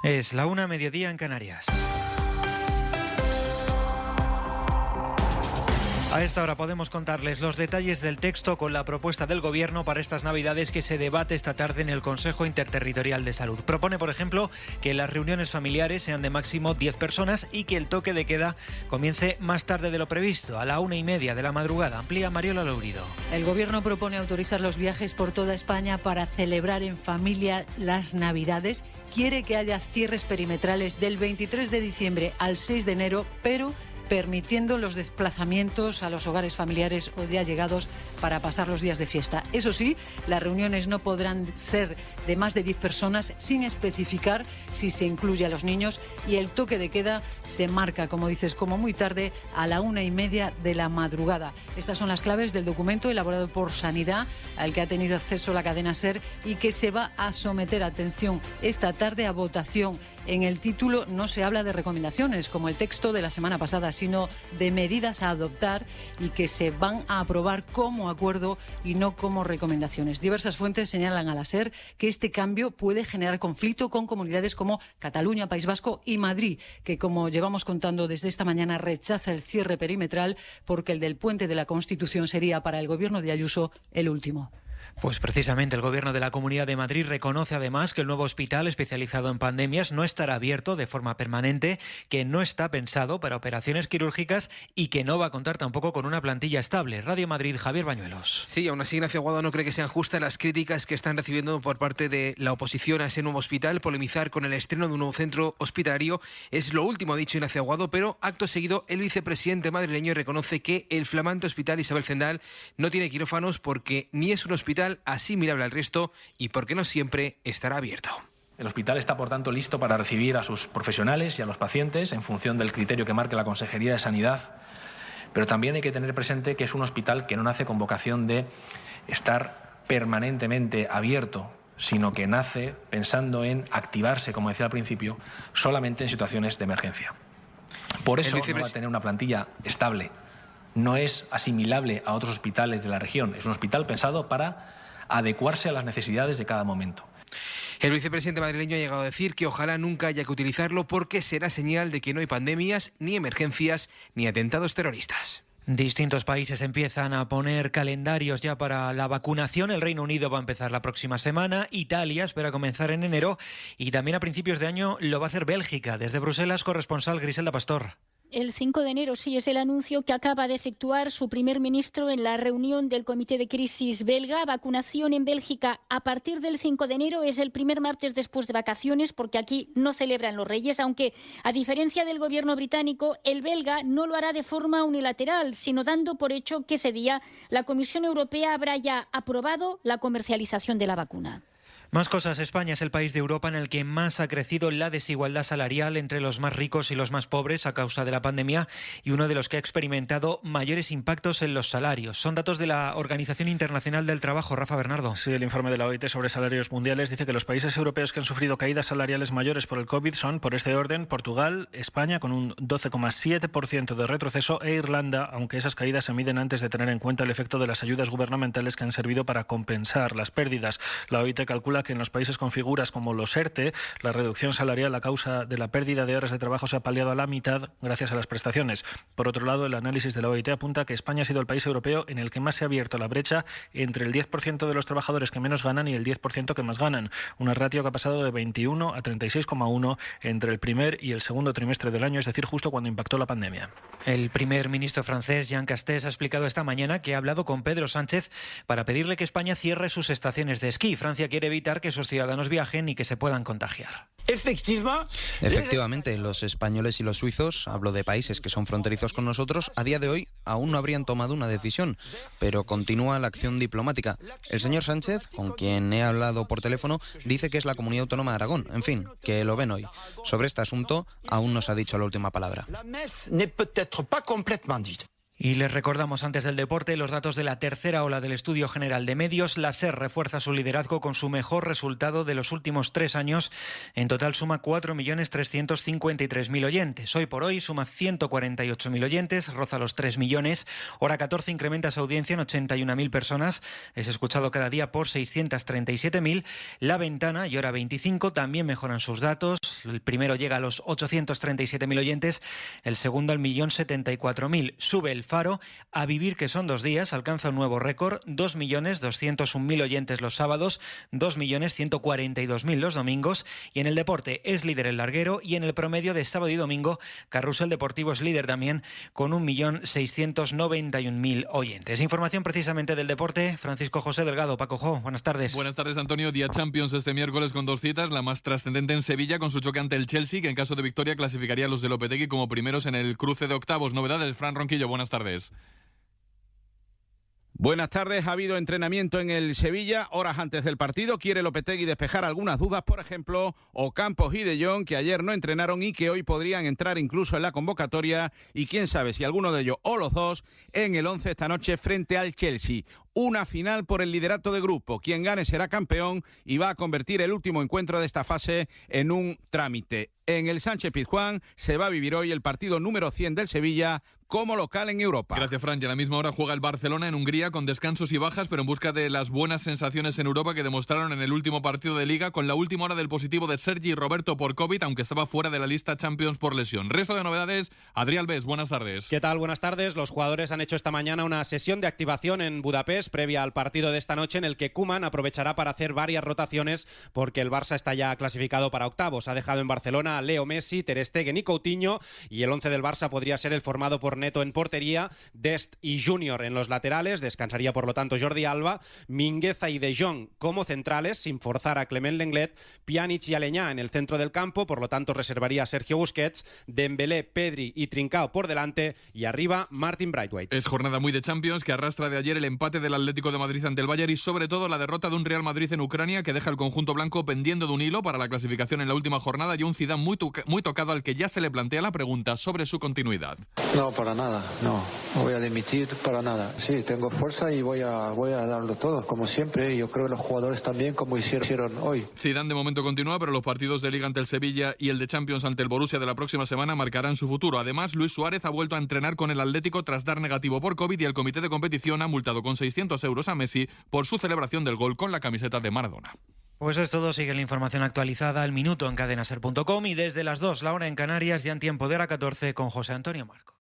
Es la 1:00, mediodía en Canarias. A esta hora podemos contarles los detalles del texto con la propuesta del Gobierno para estas Navidades que se debate esta tarde en el Consejo Interterritorial de Salud. Propone, por ejemplo, que las reuniones familiares sean de máximo 10 personas y que el toque de queda comience más tarde de lo previsto, a la 1:30 de la madrugada. Amplía Mariola Lourido. El Gobierno propone autorizar los viajes por toda España para celebrar en familia las Navidades. Quiere que haya cierres perimetrales del 23 de diciembre al 6 de enero, pero permitiendo los desplazamientos a los hogares familiares o de allegados para pasar los días de fiesta. Eso sí, las reuniones no podrán ser de más de 10 personas sin especificar si se incluye a los niños, y el toque de queda se marca, como dices, como muy tarde, a la 1:30 de la madrugada. Estas son las claves del documento elaborado por Sanidad, al que ha tenido acceso la cadena SER y que se va a someter, atención, esta tarde a votación. En el título no se habla de recomendaciones, como el texto de la semana pasada, sino de medidas a adoptar y que se van a aprobar como acuerdo y no como recomendaciones. Diversas fuentes señalan a la SER que este cambio puede generar conflicto con comunidades como Cataluña, País Vasco y Madrid, que, como llevamos contando desde esta mañana, rechaza el cierre perimetral porque el del Puente de la Constitución sería para el Gobierno de Ayuso el último. Pues precisamente el Gobierno de la Comunidad de Madrid reconoce además que el nuevo hospital especializado en pandemias no estará abierto de forma permanente, que no está pensado para operaciones quirúrgicas y que no va a contar tampoco con una plantilla estable. Radio Madrid, Javier Bañuelos. Sí, aún así Ignacio Aguado no cree que sean justas las críticas que están recibiendo por parte de la oposición a ese nuevo hospital. Polemizar con el estreno de un nuevo centro hospitalario es lo último, ha dicho Ignacio Aguado, pero acto seguido el vicepresidente madrileño reconoce que el flamante Hospital Isabel Zendal no tiene quirófanos porque ni es un hospital asimilable al resto y porque no siempre estará abierto. El hospital está, por tanto, listo para recibir a sus profesionales y a los pacientes en función del criterio que marque la Consejería de Sanidad, pero también hay que tener presente que es un hospital que no nace con vocación de estar permanentemente abierto, sino que nace pensando en activarse, como decía al principio, solamente en situaciones de emergencia. Por eso no va a tener una plantilla estable. No es asimilable a otros hospitales de la región. Es un hospital pensado para adecuarse a las necesidades de cada momento. El vicepresidente madrileño ha llegado a decir que ojalá nunca haya que utilizarlo porque será señal de que no hay pandemias, ni emergencias, ni atentados terroristas. Distintos países empiezan a poner calendarios ya para la vacunación. El Reino Unido va a empezar la próxima semana, Italia espera comenzar en enero y también a principios de año lo va a hacer Bélgica. Desde Bruselas, corresponsal Griselda Pastor. El 5 de enero sí es el anuncio que acaba de efectuar su primer ministro en la reunión del Comité de Crisis belga. Vacunación en Bélgica a partir del 5 de enero, es el primer martes después de vacaciones, porque aquí no celebran los Reyes, aunque a diferencia del gobierno británico, el belga no lo hará de forma unilateral, sino dando por hecho que ese día la Comisión Europea habrá ya aprobado la comercialización de la vacuna. Más cosas. España es el país de Europa en el que más ha crecido la desigualdad salarial entre los más ricos y los más pobres a causa de la pandemia y uno de los que ha experimentado mayores impactos en los salarios. Son datos de la Organización Internacional del Trabajo. Rafa Bernardo. Sí, el informe de la OIT sobre salarios mundiales dice que los países europeos que han sufrido caídas salariales mayores por el COVID son, por este orden, Portugal, España con un 12,7% de retroceso e Irlanda, aunque esas caídas se miden antes de tener en cuenta el efecto de las ayudas gubernamentales que han servido para compensar las pérdidas. La OIT calcula que en los países con figuras como los ERTE, la reducción salarial a causa de la pérdida de horas de trabajo se ha paliado a la mitad gracias a las prestaciones. Por otro lado, el análisis de la OIT apunta que España ha sido el país europeo en el que más se ha abierto la brecha entre el 10% de los trabajadores que menos ganan y el 10% que más ganan. Una ratio que ha pasado de 21 a 36,1 entre el primer y el segundo trimestre del año, es decir, justo cuando impactó la pandemia. El primer ministro francés, Jean Castex, ha explicado esta mañana que ha hablado con Pedro Sánchez para pedirle que España cierre sus estaciones de esquí. Francia quiere evitar que sus ciudadanos viajen y que se puedan contagiar. Efectivamente, los españoles y los suizos, hablo de países que son fronterizos con nosotros, a día de hoy aún no habrían tomado una decisión, pero continúa la acción diplomática. El señor Sánchez, con quien he hablado por teléfono, dice que es la Comunidad Autónoma de Aragón, en fin, que lo ven hoy. Sobre este asunto aún no se ha dicho la última palabra. Y les recordamos antes del deporte los datos de la tercera ola del Estudio General de Medios. La SER refuerza su liderazgo con su mejor resultado de los últimos 3 años. En total suma 4.353.000 oyentes. Hoy por hoy suma 148.000 oyentes, roza los 3 millones. Hora 14 incrementa su audiencia en 81.000 personas. Es escuchado cada día por 637.000. La Ventana y Hora 25 también mejoran sus datos. El primero llega a los 837.000 oyentes, el segundo al 1.074.000. Sube el Faro, A Vivir, que son 2 días, alcanza un nuevo récord, 2.201.000 oyentes los sábados, 2.142.000 los domingos. Y en el deporte es líder el larguero, y en el promedio de sábado y domingo Carrusel Deportivo es líder también con 1.691.000 oyentes. Información precisamente del deporte, Francisco José Delgado. Paco Jo, buenas tardes. Buenas tardes, Antonio. Día Champions este miércoles con 2 citas, la más trascendente en Sevilla con su choque ante el Chelsea, que en caso de victoria clasificaría a los de Lopetegui como primeros en el cruce de octavos. Novedades, Fran Ronquillo, buenas tardes. Buenas tardes. Ha habido entrenamiento en el Sevilla horas antes del partido. Quiere Lopetegui despejar algunas dudas, por ejemplo, Ocampos y De Jong, que ayer no entrenaron y que hoy podrían entrar incluso en la convocatoria, y quién sabe si alguno de ellos o los dos en el 11 esta noche frente al Chelsea. Una final por el liderato de grupo. Quien gane será campeón y va a convertir el último encuentro de esta fase en un trámite. En el Sánchez-Pizjuán se va a vivir hoy el partido número 100 del Sevilla como local en Europa. Gracias, Fran. Y a la misma hora juega el Barcelona en Hungría con descansos y bajas, pero en busca de las buenas sensaciones en Europa que demostraron en el último partido de Liga, con la última hora del positivo de Sergi Roberto por COVID, aunque estaba fuera de la lista Champions por lesión. Resto de novedades, Adrián Alves, buenas tardes. ¿Qué tal? Buenas tardes. Los jugadores han hecho esta mañana una sesión de activación en Budapest previa al partido de esta noche, en el que Koeman aprovechará para hacer varias rotaciones porque el Barça está ya clasificado para octavos. Ha dejado en Barcelona a Leo Messi, Ter Stegen y Coutinho, y el 11 del Barça podría ser el formado por Neto en portería, Dest y Junior en los laterales. Descansaría por lo tanto Jordi Alba, Mingueza y De Jong como centrales, sin forzar a Clement Lenglet, Pjanic y Aleñá en el centro del campo, por lo tanto reservaría a Sergio Busquets, Dembélé, Pedri y Trincao por delante, y arriba Martin Braithwaite. Es jornada muy de Champions, que arrastra de ayer el empate del Atlético de Madrid ante el Bayern y sobre todo la derrota de un Real Madrid en Ucrania, que deja el conjunto blanco pendiendo de un hilo para la clasificación en la última jornada, y un Zidane muy tocado, al que ya se le plantea la pregunta sobre su continuidad. No, para nada, no voy a dimitir para nada. Sí, tengo fuerza y voy a darlo todo, como siempre. Yo creo que los jugadores también, como hicieron hoy. Zidane de momento continúa, pero los partidos de Liga ante el Sevilla y el de Champions ante el Borussia de la próxima semana marcarán su futuro. Además, Luis Suárez ha vuelto a entrenar con el Atlético tras dar negativo por COVID, y el comité de competición ha multado con 600 euros a Messi por su celebración del gol con la camiseta de Maradona. Pues es todo. Sigue la información actualizada al minuto en cadenaser.com, y desde las 2, la hora en Canarias, ya en tiempo de hora 14, con José Antonio Marco.